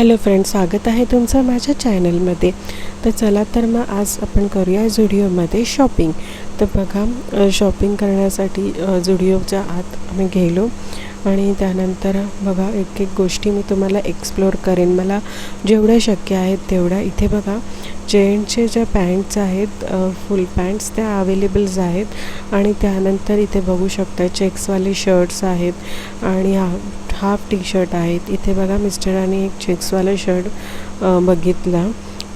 Hello friends, स्वागत आहे तुमचं माझ्या चॅनलमध्ये. तर चला तर मग आज आपण करूया झुडिओमध्ये शॉपिंग. तर बघा, शॉपिंग करण्यासाठी झुडिओच्या आत आम्ही गेलो आणि त्यानंतर बघा एक गोष्टी मी तुम्हाला एक्सप्लोअर करेन. मला जेवढं शक्य आहेत तेवढा. इथे बघा जेंट्सचे ज्या पॅन्ट्स आहेत, फुल पॅन्ट्स त्या अवेलेबल्स आहेत आणि त्यानंतर इथे बघू शकता चेक्सवाले शर्ट्स आहेत आणि हाफ टी शर्ट आहेत. इथे बघा मिस्टरांनी एक चेक्सवाला शर्ट बघितला.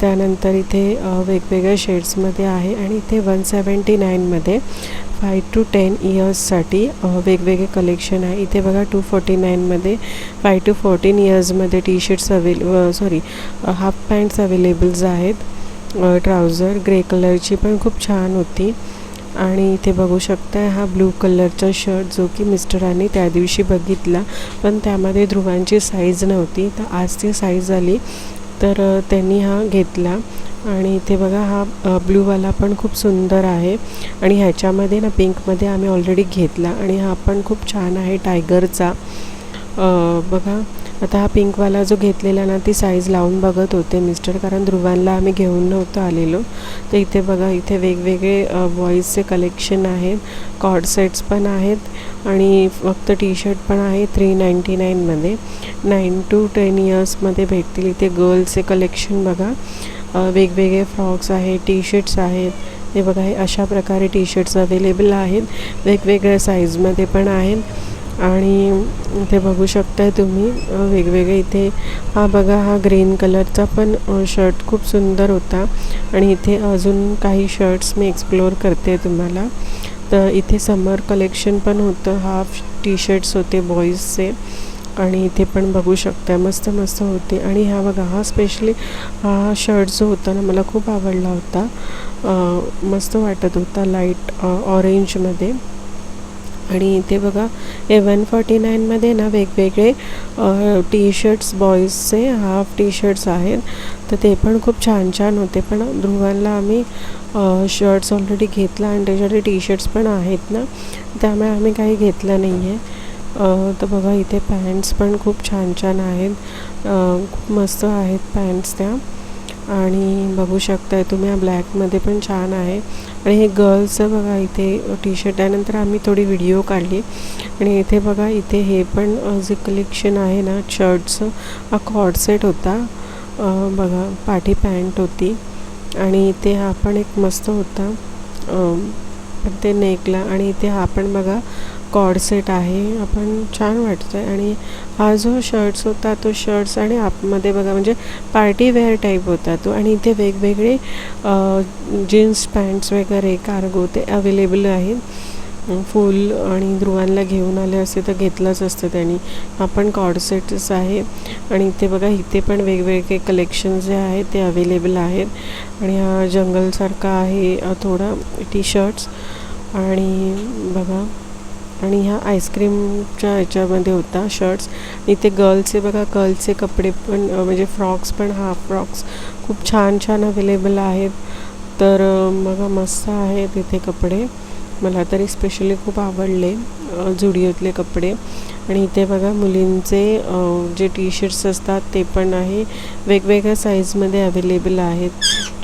त्यानंतर इथे वेगवेगळ्या शेड्समध्ये आहे आणि इथे 179मध्ये 5 to 10 इयर्ससाठी वेगवेगळे कलेक्शन आहे. इथे बघा 249मध्ये 5 to 14 इयर्समध्ये T shirts half pants availables आहेत. ट्राउझर ग्रे कलरची पण खूप छान होती. आणि इथे बघू शकता हा ब्लू कलरचा शर्ट जो की मिस्टरांनी त्या दिवशी बघितला, पण त्यामध्ये ध्रुवांची साईज नव्हती. तर आज ती साईज आली तर त्यांनी हा घेतला. आणि इथे बघा हा ब्लूवाला पण खूप सुंदर आहे आणि ह्याच्यामध्ये ना पिंकमध्ये आम्ही ऑलरेडी घेतला आणि हा पण खूप छान आहे टायगरचा. बघा आता हा पिंकवाला जो घेतलेला ना ती साईज लावून बघत होते मिस्टर, कारण ध्रुवांना आम्ही घेऊन नव्हतो आलेलो. तर इथे बघा इथे वेगवेगळे बॉईजचे कलेक्शन आहेत. कॉर्ड सेट्स पण आहेत आणि फक्त टी शर्ट पण आहे 399मध्ये. 9 to 10 इयर्समध्ये भेटतील. इथे गर्ल्सचे कलेक्शन बघा, वेगवेगळे फ्रॉक्स आहेत, टी शर्ट्स आहेत. हे बघा हे अशा प्रकारे टी शर्ट्स अवेलेबल आहेत, वेगवेगळ्या साईजमध्ये पण आहेत. आणि इथे बघू शकताय तुम्ही वेगवेगळे इथे बघा हा ग्रीन कलरचा पण शर्ट खूप सुंदर होता. आणि इथे अजून काही शर्ट्स मी एक्सप्लोअर करते तुम्हाला. तर इथे समर कलेक्शन पण होतं, हाफ टी शर्ट्स होते बॉईजचे आणि इथे पण बघू शकता मस्त मस्त होते. आणि हा बघा हा स्पेशली हा शर्ट जो होता ना मला खूप आवडला होता, मस्त वाटत होता लाईट ऑरेंजमध्ये. आणि इथे बघा हे 149मध्ये ना वेगवेगळे टी शर्ट्स बॉईजचे हाफ टी शर्ट्स आहेत. तर ते पण खूप छान छान होते. पण ध्रुवांना आम्ही शर्ट्स ऑलरेडी घेतला आणि त्याच्यासाठी टी शर्ट्स पण आहेत ना, त्यामुळे आम्ही काही घेतलं नाही आहे. तर बघा इथे पॅन्ट्स पण खूप छान छान आहेत, खूप मस्त आहेत पॅन्ट्स त्या. आणि बघू शकताय तुम्ही हा ब्लॅकमध्ये पण छान आहे. आणि हे गर्ल्सचं बघा इथे टी शर्ट. त्यानंतर आम्ही थोडी व्हिडिओ काढली. आणि इथे बघा इथे हे पण जे कलेक्शन आहे ना शर्ट्सचं, हा कॉर्ड सेट होता. बघा पाठी पॅन्ट होती आणि इथे हा पण एक मस्त होता, पण ते नेकला. आणि इथे हा पण बघा कॉर्ड सेट आहे, आपण छान वाटतं आहे. आणि हा जो शर्ट्स होता तो शर्ट्स आणि आतमध्ये बघा म्हणजे पार्टी वेअर टाईप होता तो. आणि इथे वेगवेगळे जीन्स पॅन्ट्स वगैरे कार्गो ते अवेलेबल आहेत. फुल आणि ध्रुवांना घेऊन आले असते तर घेतलंच असतं त्यांनी. हा पण कॉर्ड सेटच आहे. आणि इथे बघा इथे पण वेगवेगळे कलेक्शन जे आहेत ते अवेलेबल आहेत. आणि हा जंगलसारखा आहे थोडा टी शर्ट्स. आणि बघा आणि ह्या आईस्क्रीमच्या ह्याच्यामध्ये होता शर्ट्स. इथे गर्ल्सचे बघा गर्ल्सचे कपडे पण म्हणजे फ्रॉक्स पण हाफ फ्रॉक्स खूप छान छान अवेलेबल आहेत. तर बघा मस्त आहेत इथे कपडे, मला तरी स्पेशली खूप आवडले झुडिओतले कपडे. आणि इथे बघा मुलींचे जे टी शर्ट्स असतात ते पण आहे, वेगवेगळ्या साईजमध्ये अवेलेबल आहेत.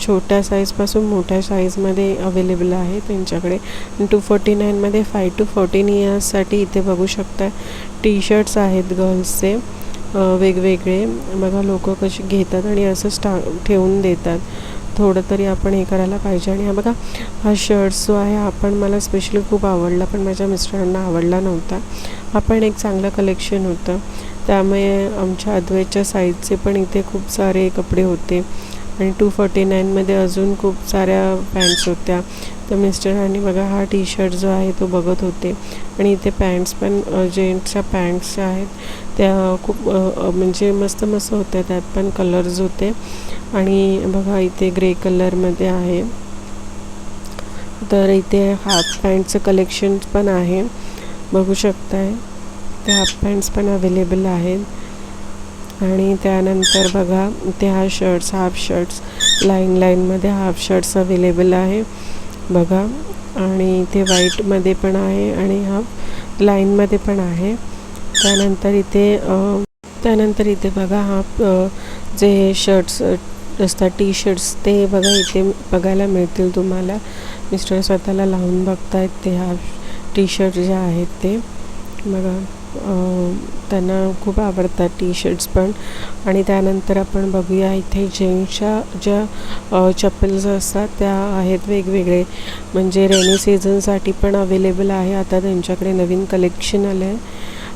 छोट्या साईजपासून मोठ्या साईजमध्ये अवेलेबल आहे त्यांच्याकडे. 249मध्ये 5 to 14 इयर्ससाठी इथे बघू शकता टी शर्ट्स आहेत गर्ल्सचे वेगवेगळे. बघा लोक कशी घेतात आणि असं ठेवून देतात. थोडं तरी आपण हे करायला पाहिजे. आणि हा बघा हा शर्ट्स जो आहे हा पण मला स्पेशली खूप आवडला, पण माझ्या मिस्टरांना आवडला नव्हता. हा पण एक चांगलं कलेक्शन होतं, त्यामुळे आमच्या अद्वैतच्या साईजचे पण इथे खूप सारे कपडे होते. आणि 249मध्ये अजून खूप साऱ्या पॅन्ट्स होत्या. तर मिस्टरांनी बघा हा टी शर्ट जो आहे तो बघत होते. आणि इथे पॅन्ट्स पण जेंट्सच्या पॅन्ट्स आहेत त्या खूप म्हणजे मस्त मस्त होत्या, त्यात पण कलर्स होते. आणि बघा इथे ग्रे कलरमध्ये आहे. तर इथे हाफ पॅन्टचं कलेक्शन पण आहे, बघू शकताय ते हाफ पॅन्ट्स पण अवेलेबल आहेत. आणि त्यानंतर बघा इथे हा शर्ट्स हाफ शर्ट्स लाईनमध्ये हाफ शर्ट्स अवेलेबल आहे बघा. आणि इथे व्हाईटमध्ये पण आहे आणि हाफ लाईनमध्ये पण आहे. त्यानंतर इथे बघा हा जे शर्ट्स असतात, टी शर्ट्स, ते बघा इथे बघायला मिळतील तुम्हाला. मिस्टर स्वतःला लावून बघतायत ते ह्या टी शर्ट जे आहेत ते बघा. त्यांना खूप आवडतात टी शर्ट्स पण. आणि त्यानंतर आपण बघूया इथे जेंट्सच्या ज्या चप्पल्स असतात त्या आहेत वेगवेगळे, म्हणजे रेनी सीझनसाठी पण अवेलेबल आहे. आता त्यांच्याकडे नवीन कलेक्शन आलं आहे,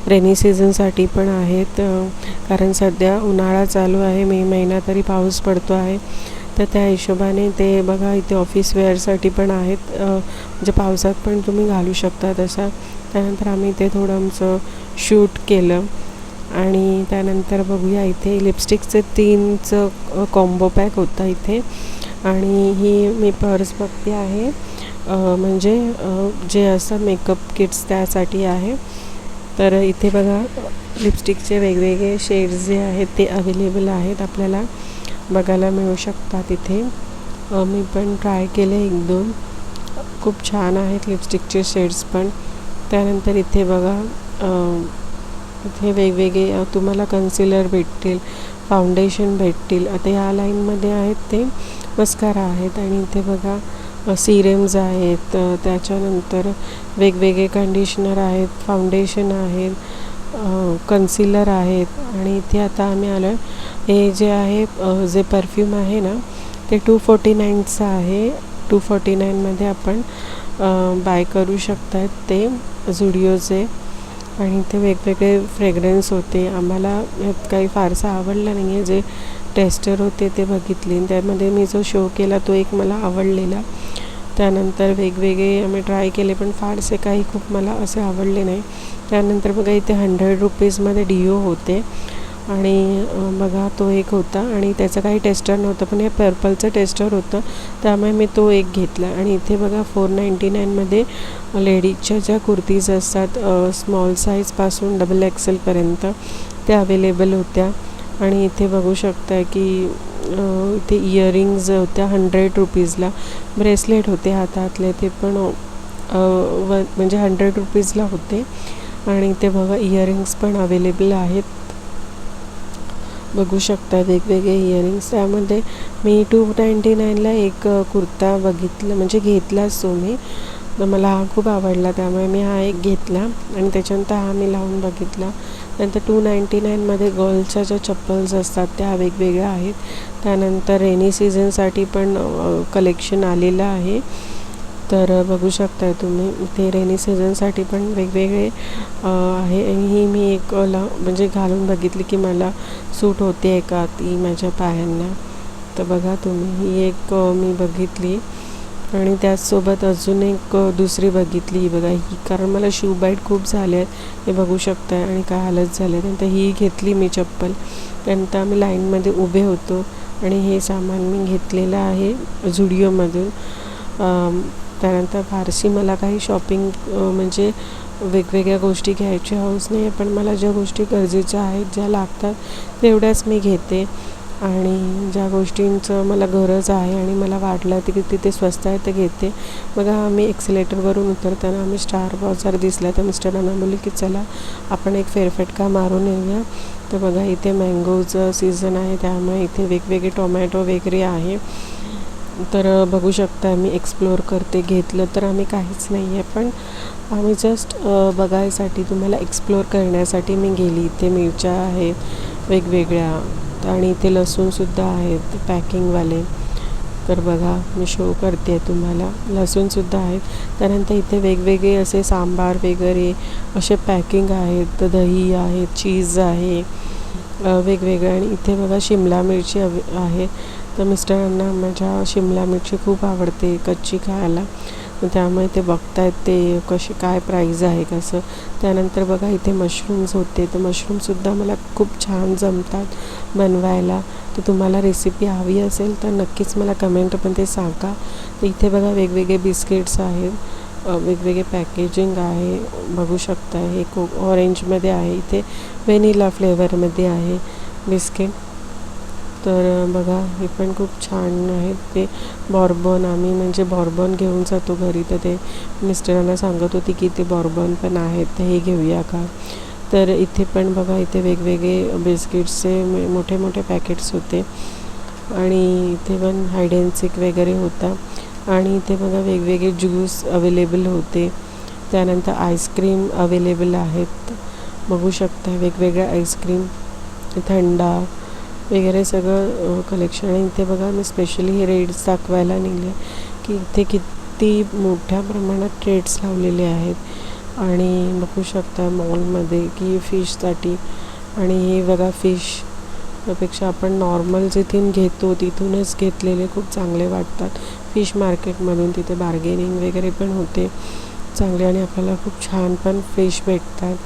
रेनी सीझनसाठी पण आहेत. कारण सध्या उन्हाळा चालू आहे, मे महिना तरी पाऊस पडतो आहे, तर त्या हिशोबाने ते बघा इथे ऑफिस वेअरसाठी पण आहेत. म्हणजे पावसात पण तुम्ही घालू शकता तसा. त्यानंतर आम्ही इथे थोडं आमचं शूट केलं. आणि त्यानंतर बघूया इथे लिपस्टिकचे 3चं कॉम्बो पॅक होता इथे. आणि ही मी पर्स बघते आहे, म्हणजे जे असं मेकअप किट्स त्यासाठी आहे. तर इथे बघा लिपस्टिकचे वेगवेगळे शेड्स जे आहेत ते अवेलेबल आहेत, आपल्याला बघायला मिळू शकतात इथे. मी पण ट्राय केले 1-2, खूप छान आहेत लिपस्टिकचे शेड्स पण. त्यानंतर इथे बघा इथे वेगवेगळे तुम्हाला कन्सिलर भेटतील, फाउंडेशन भेटतील. आता ह्या लाईनमध्ये आहेत ते मस्कारा आहेत. आणि इथे बघा सिरम्स आहेत, त्याच्यानंतर वेगवेगळे कंडिशनर आहेत, फाउंडेशन आहेत, कन्सिलर आहेत. आणि इथे आता आम्ही आलो आहे, हे जे आहे जे परफ्यूम आहे ना ते 249चं आहे. 249मध्ये आपण बाय करू शकतात ते झुडिओचे. आणि ते वेगवेगळे फ्रेग्रन्स होते. आम्हाला यात काही फारसं आवडलं नाही आहे. जे टेस्टर होते ते बघितले, त्यामध्ये मी जो शो केला तो एक मला आवडलेला. त्यानंतर वेगवेगळे आम्ही ट्राय केले, पण फारसे काही खूप मला असे आवडले नाही. त्यानंतर बघा इथे 100 रुपीजमध्ये डिओ होते. आणि बघा तो एक होता, आणि त्याचं काही टेस्टर नव्हतं, पण हे पर्पलचं टेस्टर होतं, त्यामुळे मी तो एक घेतला. आणि इथे बघा 499मध्ये लेडीजच्या ज्या कुर्तीज असतात स्मॉल साईजपासून XXLपर्यंत त्या अवेलेबल होत्या. आणि इथे बघू शकता की इथे इयरिंग्ज होत्या 100 रुपीजला. ब्रेसलेट होते हातातले, ते पण म्हणजे 100 रुपीजला होते. आणि इथे बघा इयरिंग्स पण अवेलेबल आहेत, बघू शकता वेगवेगळे इयरिंग्स. त्यामध्ये मी 299ला एक कुर्ता बघितला, म्हणजे घेतलाच तो मी, तर मला हा खूप आवडला, त्यामुळे मी हा एक घेतला. आणि त्याच्यानंतर हा मी लावून बघितला. नंतर 299मध्ये गर्ल्सच्या ज्या चप्पल्स असतात त्या वेगवेगळ्या आहेत. त्यानंतर रेनी सीझनसाठी पण कलेक्शन आलेलं आहे, तर बघू शकताय तुम्ही. ते रेनी सीझनसाठी पण वेगवेगळे आहे. आणि ही मी एक म्हणजे घालून बघितली की मला सूट होते आहे का ती माझ्या पायांना, तर बघा तुम्ही ही एक मी बघितली. आणि त्याचसोबत अजून एक दुसरी बघितली बघा ही, कारण मला शू बाईट खूप झाले आहेत, हे बघू शकताय, आणि काय हालत झाले. नंतर ही घेतली मी चप्पल. त्यानंतर आम्ही लाईनमध्ये उभे होतो, आणि हे सामान मी घेतलेलं आहे झुडिओमधून. त्यानंतर फारशी मला काही शॉपिंग म्हणजे वेगवेगळ्या गोष्टी घ्यायची हौस नाही आहे, पण मला ज्या गोष्टी गरजेच्या आहेत, ज्या लागतात तेवढ्याच मी घेते. आणि ज्या गोष्टींचं मला गरज आहे आणि मला वाटलं की तिथे स्वस्त आहे ते घेते. बघा आम्ही एक्सिलेटरवरून उतरताना आम्ही स्टार बाजार दिसला, तर मिस्टरांना बोलले की चला आपण एक फेरफटका मारून येऊया. तर बघा इथे मँगोचं सीझन आहे, त्यामुळे इथे वेगवेगळे टोमॅटो वगैरे आहे. तर बघू शकता मी एक्सप्लोअर करते. घेतलं तर आम्ही काहीच नाही आहे, पण आम्ही जस्ट बघायसाठी, तुम्हाला एक्सप्लोअर करण्यासाठी मी गेली. इथे मिरच्या आहेत वेगवेगळ्या, आणि इथे लसूणसुद्धा आहेत पॅकिंगवाले. तर बघा मी शो करते तुम्हाला, लसूणसुद्धा आहेत. त्यानंतर इथे वेगवेगळे असे सांबार वगैरे असे पॅकिंग आहेत, दही आहे, चीज आहे वेगवेगळे. आणि इथे बघा शिमला मिरची आहे, तर मिस्टरांना माझ्या शिमला मिरची खूप आवडते कच्ची खायला, त्यामुळे ते बघतायत ते कशी काय प्राईज आहे कसं. त्यानंतर बघा इथे मशरूम्स होते, तर मशरूमसुद्धा मला खूप छान जमतात बनवायला. तर तुम्हाला रेसिपी हवी असेल तर नक्कीच मला कमेंटमध्ये सांगा. तर इथे बघा वेगवेगळे बिस्किट्स आहेत, वेगवेगळे पॅकेजिंग आहे, बघू शकता. हे ऑरेंजमध्ये आहे, इथे व्हॅनिला फ्लेवरमध्ये आहे बिस्किट. तर बघा हे पण खूप छान आहेत. ते बॉर्बन, आम्ही म्हणजे बॉर्बन घेऊन जातो घरी, तर ते मिस्टरांना सांगत होती की ते बॉर्बन पण आहेत, तर हे घेऊया का. तर इथे पण बघा, इथे वेगवेगळे बिस्किट्सचे मोठे मोठे पॅकेट्स होते आणि इथे पण हाईड अँड सीक वगैरे होता आणि इथे बघा वेगवेगळे ज्यूस अवेलेबल होते. त्यानंतर आईस्क्रीम अवेलेबल आहेत, बघू शकता वेगवेगळ्या आईस्क्रीम, थंडा वगैरे सगळं कलेक्शन आहे. इथे बघा मी स्पेशली हे रेट्स दाखवायला निघले की इथे किती मोठ्या प्रमाणात ट्रेड्स लावलेले आहेत आणि बघू शकता मॉलमध्ये की फिशसाठी. आणि हे बघा फिश त्यापेक्षा आपण नॉर्मल जिथून घेतो तिथूनच घेतलेले खूप चांगले वाटतात फिश मार्केटमधून. तिथे बार्गेनिंग वगैरे पण होते चांगले आणि आपल्याला खूप छान पण फिश भेटतात.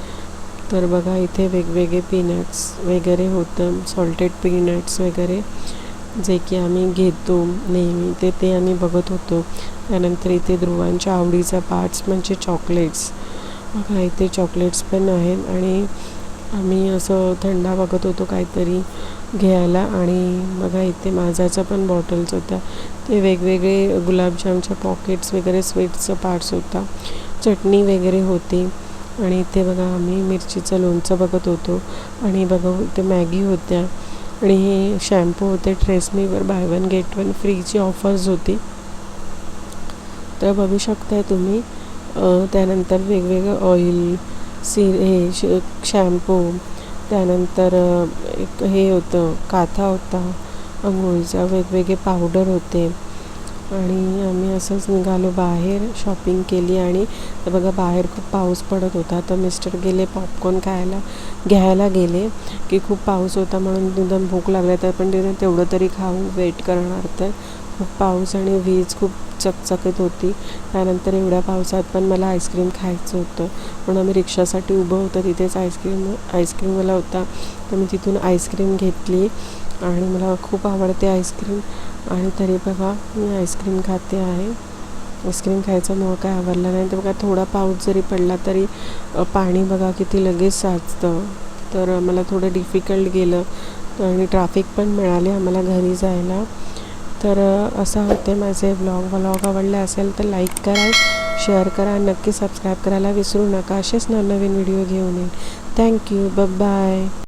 तर बघा इथे वेगवेगळे पीनट्स वगैरे होतं, सॉल्टेड पीनट्स वगैरे जे की आम्ही घेतो नेहमी, ते आम्ही बघत होतो. त्यानंतर इथे ध्रुवांच्या आवडीचा पार्ट्स म्हणजे चॉकलेट्स. बघा इथे चॉकलेट्स पण आहेत आणि आम्ही असं थंडा बघत होतो काहीतरी घ्यायला. आणि बघा इथे माझाच्या पण बॉटल्स होत्या, ते वेगवेगळे गुलाबजामच्या पॉकेट्स वगैरे स्वीट्सचं पार्ट्स होता, चटणी वगैरे होती. आणि इथे बघा आम्ही मिरचीचं लोणचं बघत होतो आणि बघा इथे मॅगी होत्या आणि हे शॅम्पू होते ट्रेसमीवर बाय वन गेट वन फ्रीची ऑफर्स होती, तर बघू शकताय तुम्ही. त्यानंतर वेगवेगळं ऑइल शॅम्पू, त्यानंतर एक हे होतं काथा होता अंघोळीचा, वेगवेगळे पावडर होते. आणि आम्ही असंच निघालो बाहेर, शॉपिंग केली. आणि बघा बाहेर खूप पाऊस पडत होता, तर मिस्टर गेले पॉपकॉर्न घ्यायला गेले की खूप पाऊस होता म्हणून एकदम भूक लागल्या, तर पण तिथे तेवढं तरी खाऊ वेट करणार. तर खूप पाऊस आणि वीज खूप चकचकीत होती. त्यानंतर एवढ्या पावसात पण मला आईस्क्रीम खायचं होतं म्हणून आम्ही रिक्षासाठी उभं होतं, तिथेच आईस्क्रीमवाला होता, तर मी तिथून आईस्क्रीम घेतली आणि मला खूप आवडते आईस्क्रीम. आणि तरी बघा मी आईस्क्रीम खाते आहे. आईस्क्रीम खायचा मोह काय आवडला नाही. तर बघा थोडा पाऊस जरी पडला तरी पाणी बघा किती लगेच साचतं, तर मला थोडं डिफिकल्ट गेलं. आणि ट्रॅफिक पण मिळाली आम्हाला घरी जायला. तर असं होते माझे व्लॉग आवडले असेल तर लाईक करा, शेअर करा, नक्की सबस्क्राईब करायला विसरू नका. असेच नवनवीन व्हिडिओ घेऊन येईन. Thank you, bye.